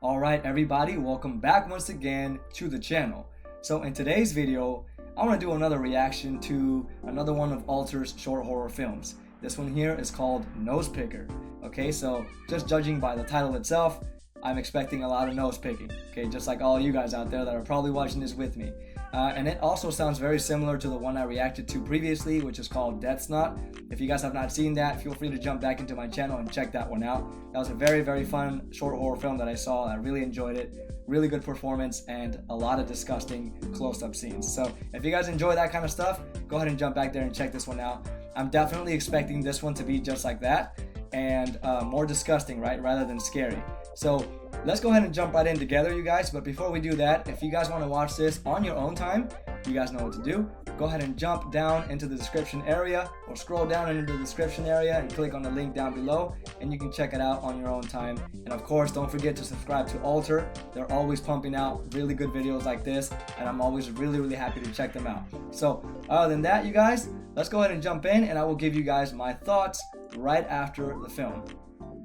Alright everybody, welcome back once again to the channel. So in today's video, I want to do another reaction to another one of Alter's short horror films. This one here is called Nose Picker. Okay, so just judging by the title itself, I'm expecting a lot of nose picking. Okay, just like all you guys out there that are probably watching this with me. And it also sounds very similar to the one I reacted to previously, which is called Death's Knot. If you guys have not seen that, feel free to jump back into my channel and check that one out. That was a very, very fun short horror film that I saw. I really enjoyed it. Really good performance and a lot of disgusting close-up scenes. So if you guys enjoy that kind of stuff, go ahead and jump back there and check this one out. I'm definitely expecting this one to be just like that and more disgusting, right, rather than scary. So let's go ahead and jump right in together, you guys. But before we do that, if you guys want to watch this on your own time, you guys know what to do. Go ahead and jump down into the description area or scroll down into the description area and click on the link down below and you can check it out on your own time. And of course, don't forget to subscribe to Alter. They're always pumping out really good videos like this and I'm always really happy to check them out. So other than that, you guys, let's go ahead and jump in and I will give you guys my thoughts right after the film.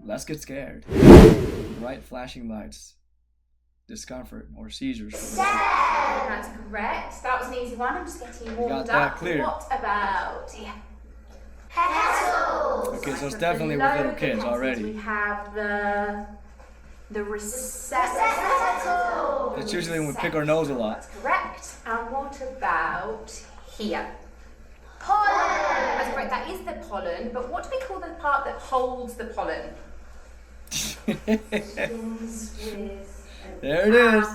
Let's get scared. Bright flashing lights. Discomfort or seizures. That's correct. That was an easy one. I'm just getting warmed got that up. clear. What about petals? Okay, so it's definitely with little kids already. We have the receptacle. It's usually when we pick our nose a lot. That's correct. And what about here? Pollen. That's correct. That is the pollen. But what do we call the part that holds the pollen? There it is.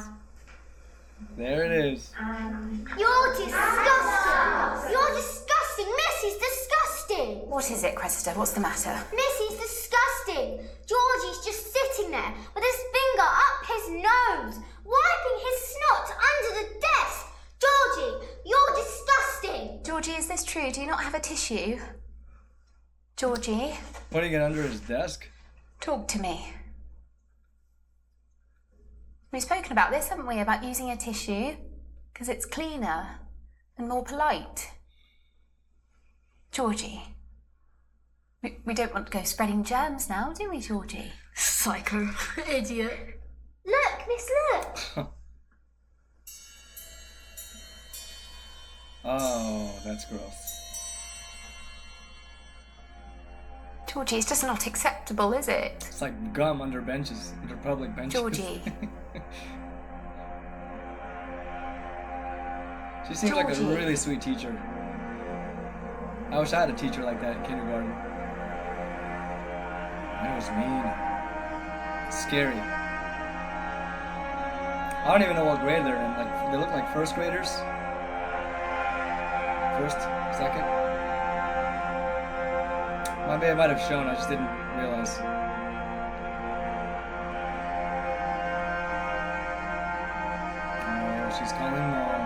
There it is. You're disgusting. You're disgusting. Missy's disgusting. What is it, Cressida? What's the matter? Missy's disgusting. Georgie's just sitting there with his finger up his nose, wiping his snot under the desk. Georgie, you're disgusting. Georgie, is this true? Do you not have a tissue? Georgie? Putting it under his desk? Talk to me. We've spoken about this, haven't we? About using a tissue because it's cleaner and more polite. Georgie. We don't want to go spreading germs now, do we, Georgie? Psycho. Idiot. Look, Miss, look. Oh, that's gross. Georgie, it's just not acceptable, is it? It's like gum under benches, under public benches. Georgie. She seems like a Georgie. really sweet teacher. I wish I had a teacher like that in kindergarten. That was mean. Scary. I don't even know what grade they're in. Like, they look like first graders. First, second. Maybe I might have shown, I just didn't realize. Oh, she's calling mom.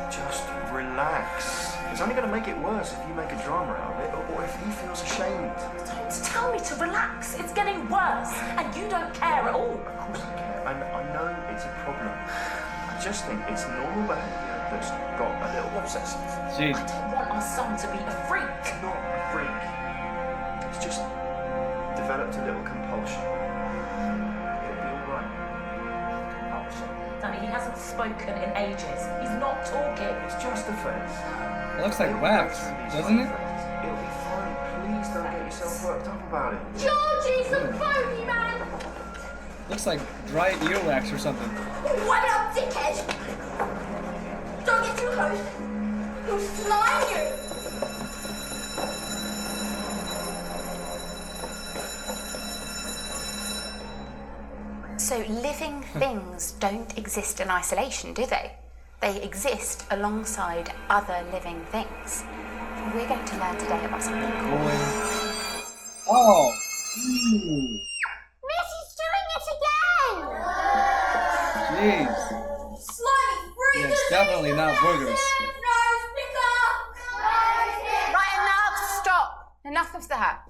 Just relax. It's only going to make it worse if you make a drama out of it, or if he feels ashamed. Don't tell me to relax. It's getting worse, and you don't care at all. Of course I care. I know it's a problem. I just think it's normal behaviour that's got a little obsessive. Jeez. I don't want our son to be a freak. It's not a freak. It's just developed a little compulsion. It'll be all right. Danny, he hasn't spoken in ages. He's not talking. It's just a phase. It looks like He'll wax, go through these doesn't it? phases. It'll be fine. Please don't get yourself worked up about it. Georgie's a phony man. Looks like dry earwax or something. Wait up, dickhead. Don't get too close. You'll slime you. So living things don't exist in isolation, do they? They exist alongside other living things. We're going to learn today about something called... Oh! Missy's doing it again. Jeez. Slimy freak. Yeah, it's definitely not boogers. Right, enough! Stop! Enough of that.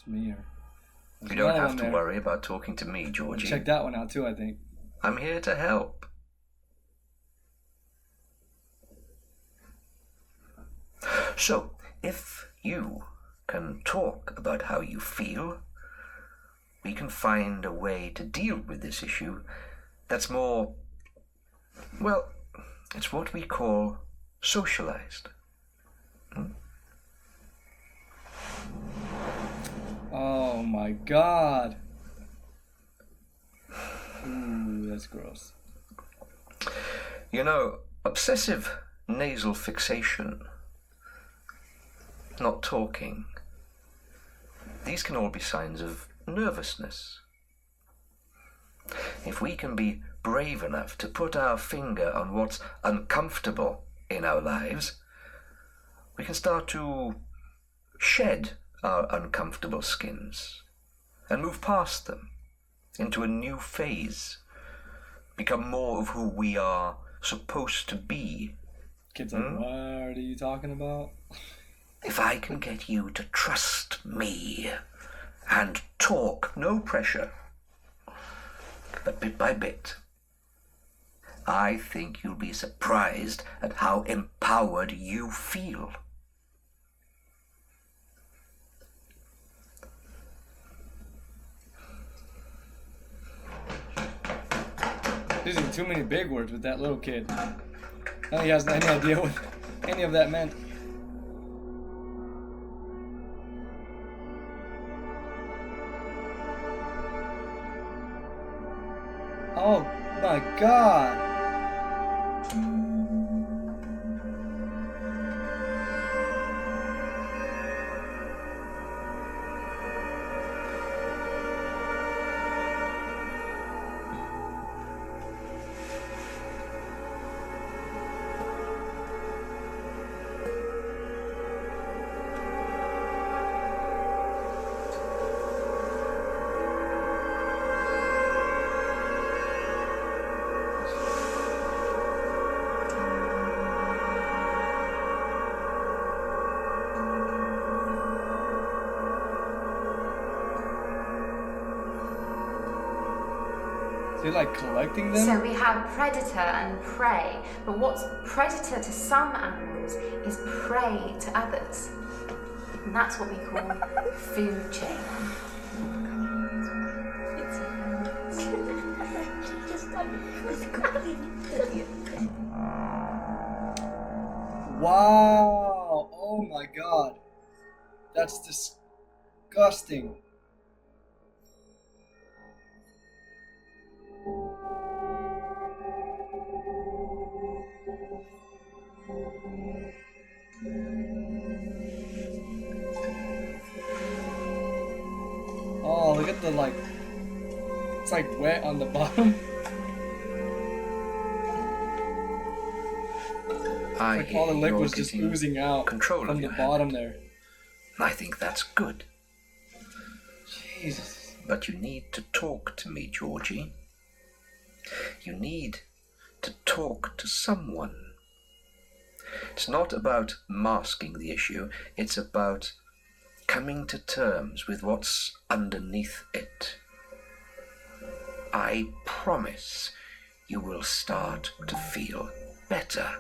Smear. You don't have to worry about talking to me, Georgie. Check that one out too, I think. I'm here to help. So, if you can talk about how you feel, we can find a way to deal with this issue that's more, well, it's what we call socialized. Oh my god. Ooh, that's gross. You know, obsessive nasal fixation, not talking, these can all be signs of nervousness. If we can be brave enough to put our finger on what's uncomfortable in our lives, we can start to shed our uncomfortable skins and move past them into a new phase, become more of who we are supposed to be. Kid's like, what are you talking about? If I can get you to trust me and talk, no pressure, but bit by bit, I think you'll be surprised at how empowered you feel. Using too many big words with that little kid. I don't think he has any idea what any of that meant. Oh my god. They're like collecting them? So we have predator and prey, but what's predator to some animals is prey to others. And that's what we call food chain. Wow! Oh my god. That's disgusting. Oh, look at the like, it's like wet on the bottom. Like all the liquid's just oozing out from the bottom there. I think that's good. Jesus. But you need to talk to me, Georgie. You need to talk to someone. It's not about masking the issue, it's about coming to terms with what's underneath it. I promise you will start to feel better.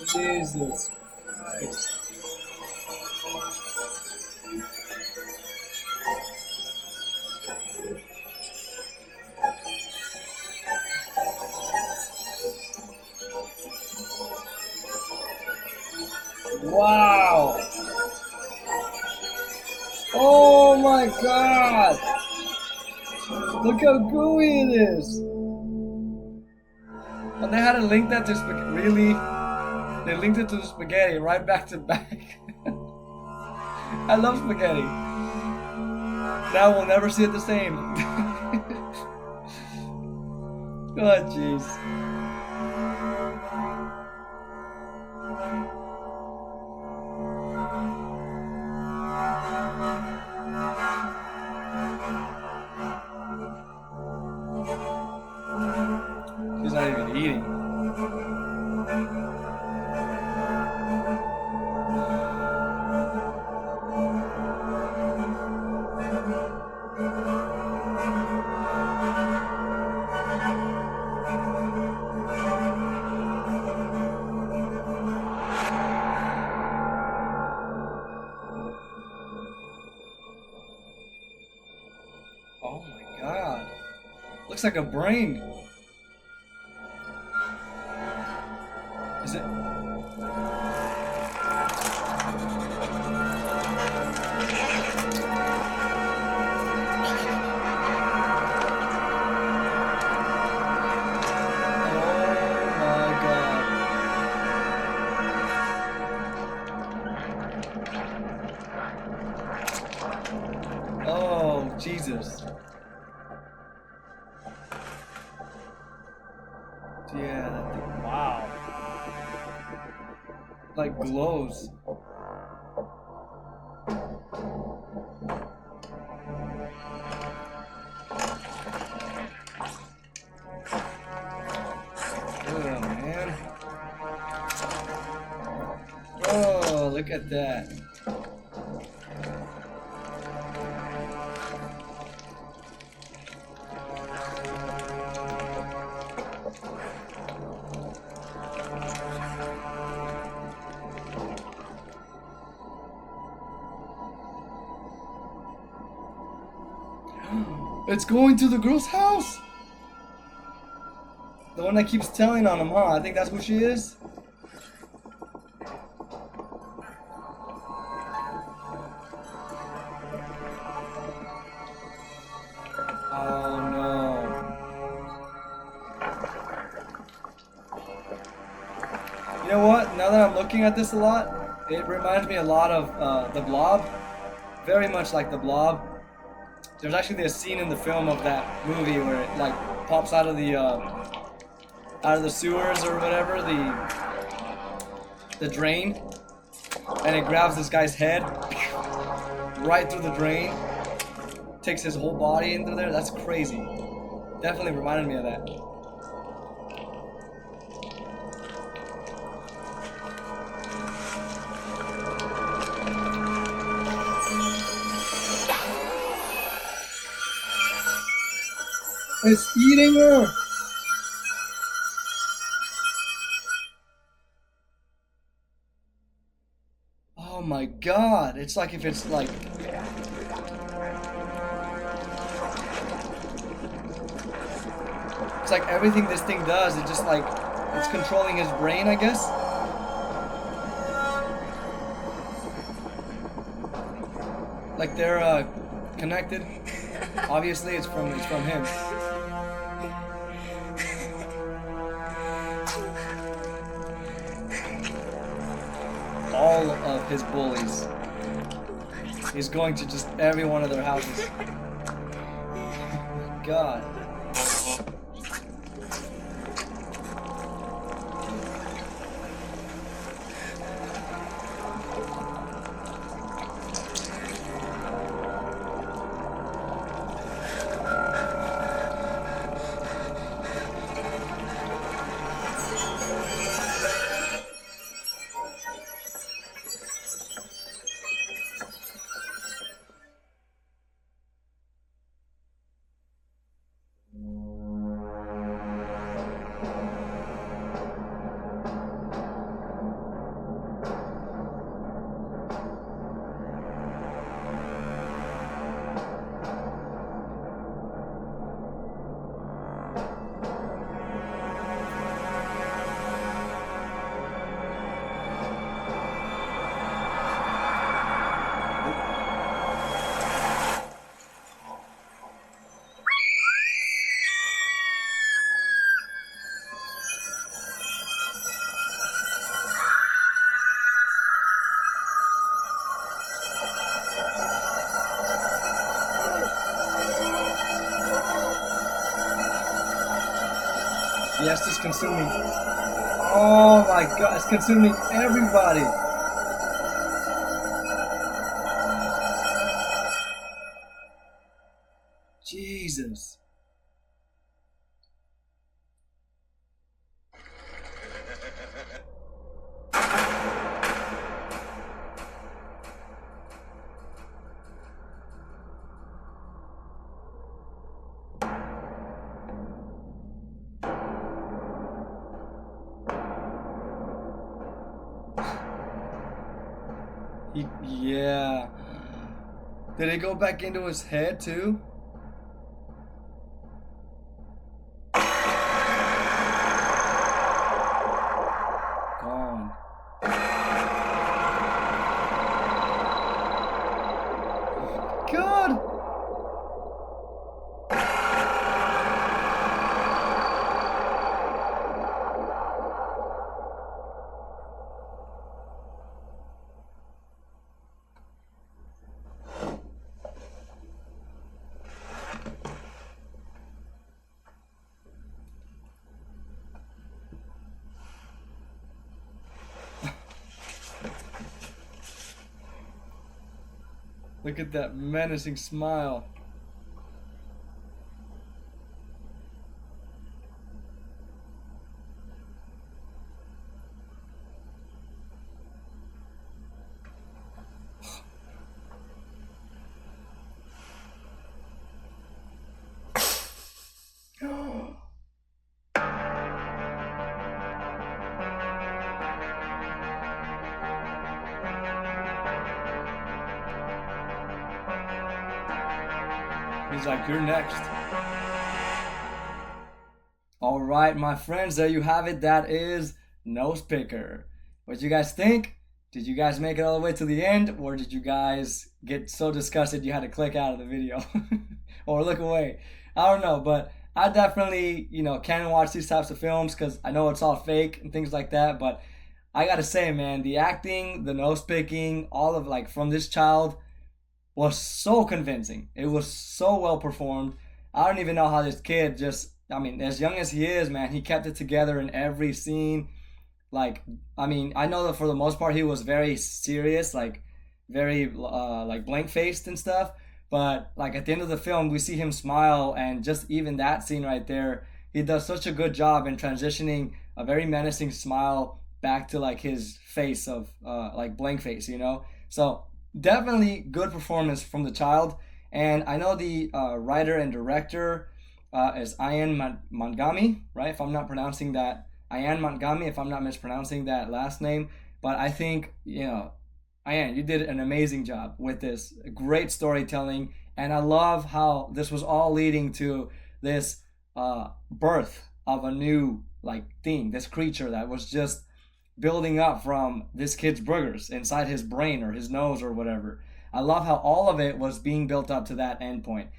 Jesus Christ. Wow. Oh my god. Look how gooey it is. And they had to link that to spaghetti. Really? They linked it to the spaghetti right back to back. I love spaghetti. Now we'll never see it the same. Oh jeez. Oh my god. Looks like a brain. Is it? Oh my god. Oh, Jesus. Yeah, that thing. Wow. Like glows. Oh, man. Oh, look at that. It's going to the girl's house. The one that keeps telling on him, huh? I think that's who she is. Oh no. You know what? Now that I'm looking at this a lot, it reminds me a lot of The Blob. Very much like The Blob. There's actually a scene in the film of that movie where it like pops out of the sewers or whatever, the drain, and it grabs this guy's head right through the drain, takes his whole body into there. That's crazy. Definitely reminded me of that. It's eating her. Oh my god. It's like if it's like... It's like everything this thing does, it just like... It's controlling his brain, I guess? Like they're connected. Obviously it's from him. All of his bullies. He's going to just every one of their houses. God. Yes, it's consuming. Oh my god, it's consuming everybody. Jesus. Yeah. Did it go back into his head too? Gone. God. Look at that menacing smile. He's like, you're next. All right, my friends, there you have it. That is Nosepicker. What you guys think? Did you guys make it all the way to the end, or did you guys get so disgusted you had to click out of the video or look away? I don't know, but I definitely, can watch these types of films because I know it's all fake and things like that. But I gotta say, man, the acting, the nose picking, all of like from this child was so convincing. It was so well performed. I don't even know how this kid as young as he is, man, he kept it together in every scene. Like, I know that for the most part he was very serious, like very like blank faced and stuff. But like at the end of the film, we see him smile, and just even that scene right there, he does such a good job in transitioning a very menacing smile back to like his face of like blank face, So definitely good performance from the child. And I know the writer and director is Ian Montgomery, right? If I'm not pronouncing that, Ian Montgomery, if I'm not mispronouncing that last name. But I think, Ian, you did an amazing job with this. Great storytelling. And I love how this was all leading to this birth of a new thing, this creature that was just building up from this kid's boogers inside his brain or his nose or whatever. I love how all of it was being built up to that end point.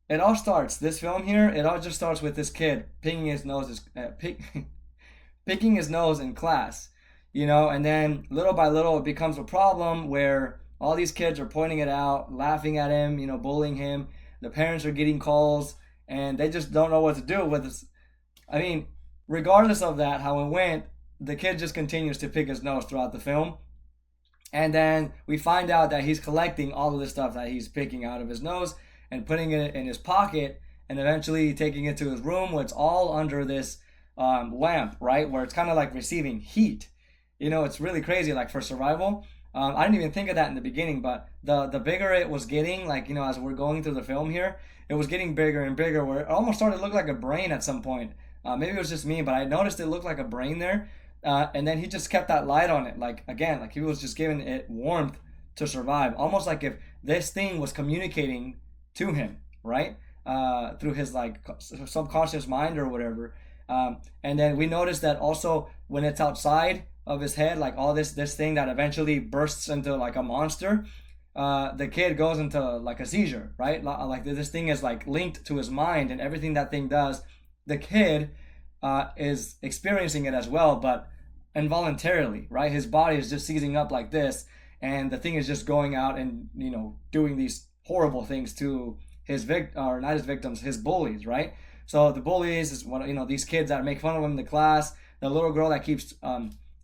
It all starts, this film here, it all just starts with this kid picking his nose, picking his nose in class, and then little by little it becomes a problem where all these kids are pointing it out, laughing at him, bullying him. The parents are getting calls and they just don't know what to do with this. Regardless of that, how it went, the kid just continues to pick his nose throughout the film. And then we find out that he's collecting all of the stuff that he's picking out of his nose and putting it in his pocket, and eventually taking it to his room where it's all under this lamp, right? Where it's kind of like receiving heat. It's really crazy, like for survival. I didn't even think of that in the beginning, but the bigger it was getting, as we're going through the film here, it was getting bigger and bigger, where it almost started to look like a brain at some point. Maybe it was just me, but I noticed it looked like a brain there. And then he just kept that light on it. Like he was just giving it warmth to survive. Almost like if this thing was communicating to him, right? Through his subconscious mind or whatever. And then we noticed that also when it's outside of his head, like all this thing that eventually bursts into like a monster, the kid goes into like a seizure, right? Like this thing is like linked to his mind, and everything that thing does, the kid is experiencing it as well, but involuntarily, right? His body is just seizing up like this, and the thing is just going out and doing these horrible things to his not his victims, his bullies, right? So the bullies is these kids that make fun of him in the class. The little girl that keeps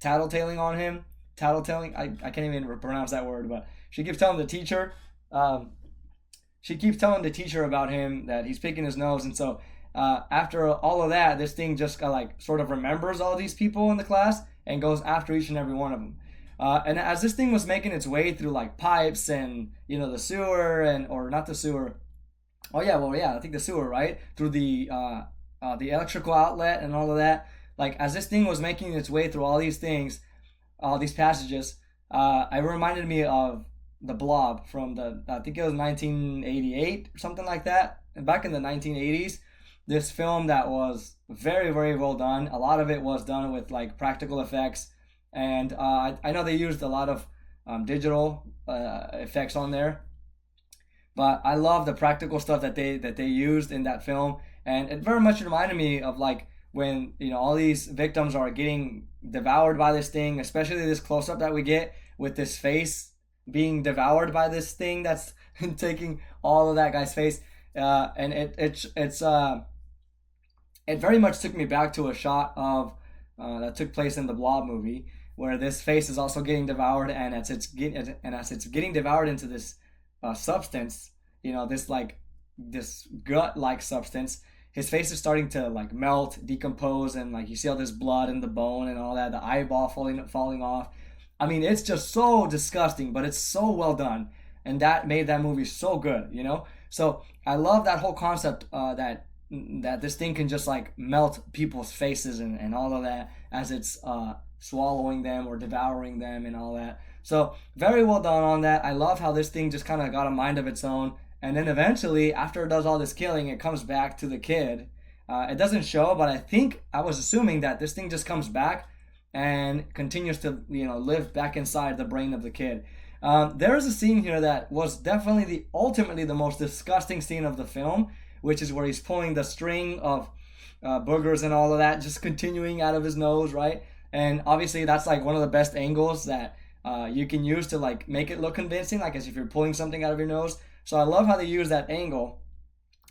tattletaling on him, I can't even pronounce that word, but she keeps telling the teacher, about him that he's picking his nose. And so after all of that, this thing just sort of remembers all these people in the class and goes after each and every one of them. And as this thing was making its way through pipes and the sewer or not the sewer, I think the sewer, right, through the electrical outlet and all of that, as this thing was making its way through all these things, all these passages, it reminded me of The Blob from I think it was 1988 or something like that. And back in the 1980s, this film that was very, very well done. A lot of it was done with like practical effects, and I know they used a lot of digital effects on there, but I love the practical stuff that they used in that film, and it very much reminded me of like when all these victims are getting devoured by this thing, especially this close up that we get with this face being devoured by this thing that's taking all of that guy's face, and it very much took me back to a shot of that took place in the Blob movie, where this face is also getting devoured, and as it's getting devoured into this substance, this gut-like substance, his face is starting to like melt, decompose, and like you see all this blood in the bone and all that, the eyeball falling off. I mean, it's just so disgusting, but it's so well done, and that made that movie so good, So I love that whole concept that this thing can just like melt people's faces and all of that as it's swallowing them or devouring them and all that. So very well done on that. I love how this thing just kind of got a mind of its own, and then eventually after it does all this killing, it comes back to the kid. It doesn't show, but I was assuming that this thing just comes back and continues to live back inside the brain of the kid. There is a scene here that was definitely ultimately the most disgusting scene of the film, which is where he's pulling the string of boogers and all of that, just continuing out of his nose, right? And obviously that's like one of the best angles that you can use to like make it look convincing, like as if you're pulling something out of your nose. So I love how they use that angle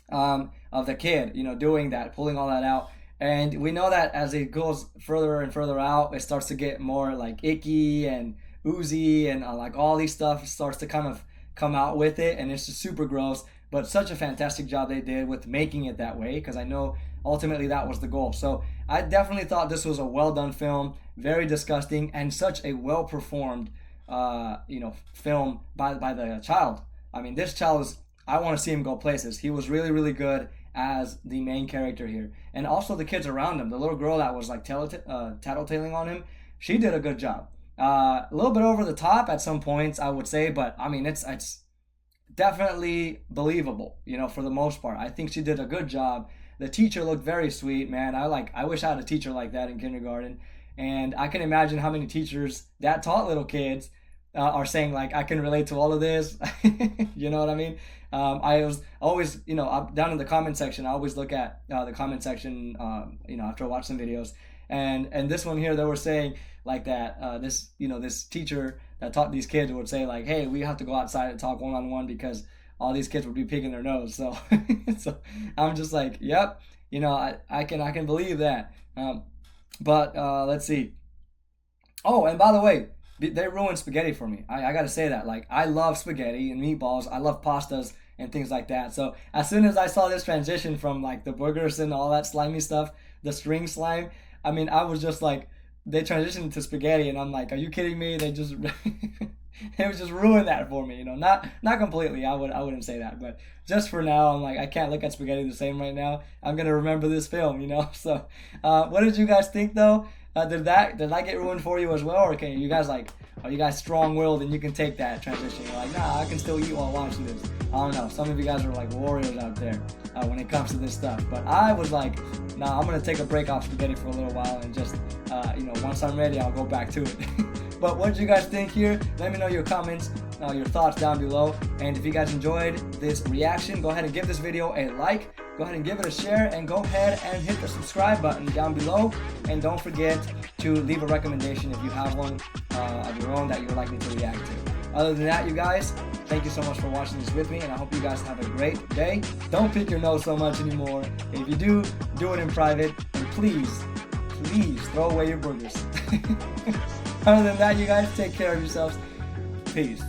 of the kid, doing that, pulling all that out. And we know that as it goes further and further out, it starts to get more like icky and oozy, and like all these stuff starts to kind of come out with it, and it's just super gross. But such a fantastic job they did with making it that way, because I know ultimately that was the goal. So I definitely thought this was a well done film, very disgusting, and such a well performed film by the child. I memean, this child I want to see him go places. He was really, really good as the main character here. And also the kids around him. The little girl that was like tattletaling on him, she did a good job. A little bit over the top at some points, I would say, but I mean, it's definitely believable, for the most part. I think she did a good job. The teacher looked very sweet, man. I wish I had a teacher like that in kindergarten. And I can imagine how many teachers that taught little kids are saying, like, I can relate to all of this. You know what I mean? I was always, down in the comment section, I always look at the comment section, after I watch some videos. And this one here, they were saying like that, this teacher that taught these kids would say like, hey, we have to go outside and talk one-on-one because all these kids would be picking their nose. So, so I'm just like, yep, I can believe that. But let's see. Oh, and by the way, they ruined spaghetti for me. I gotta say that. Like, I love spaghetti and meatballs. I love pastas and things like that. So as soon as I saw this transition from like the boogers and all that slimy stuff, the string slime, I mean, I was just like, they transitioned to spaghetti, and I'm like, are you kidding me? They just it was just ruined that for me, not completely. I wouldn't say that, but just for now, I'm like, I can't look at spaghetti the same right now. I'm gonna remember this film, So, what did you guys think though? Did that get ruined for you as well, or are you guys strong-willed and you can take that transition? You're like, nah, I can still eat while watching this. I don't know. Some of you guys are like warriors out there when it comes to this stuff. But I was like, nah, I'm gonna take a break off spaghetti for a little while and just, once I'm ready, I'll go back to it. But what did you guys think here? Let me know your comments, your thoughts down below. And if you guys enjoyed this reaction, go ahead and give this video a like. Go ahead and give it a share, and go ahead and hit the subscribe button down below. And don't forget to leave a recommendation if you have one of your own that you would like me to react to. Other than that, you guys, thank you so much for watching this with me, and I hope you guys have a great day. Don't pick your nose so much anymore. If you do, do it in private, and please throw away your boogers. Other than that, you guys, take care of yourselves. Peace.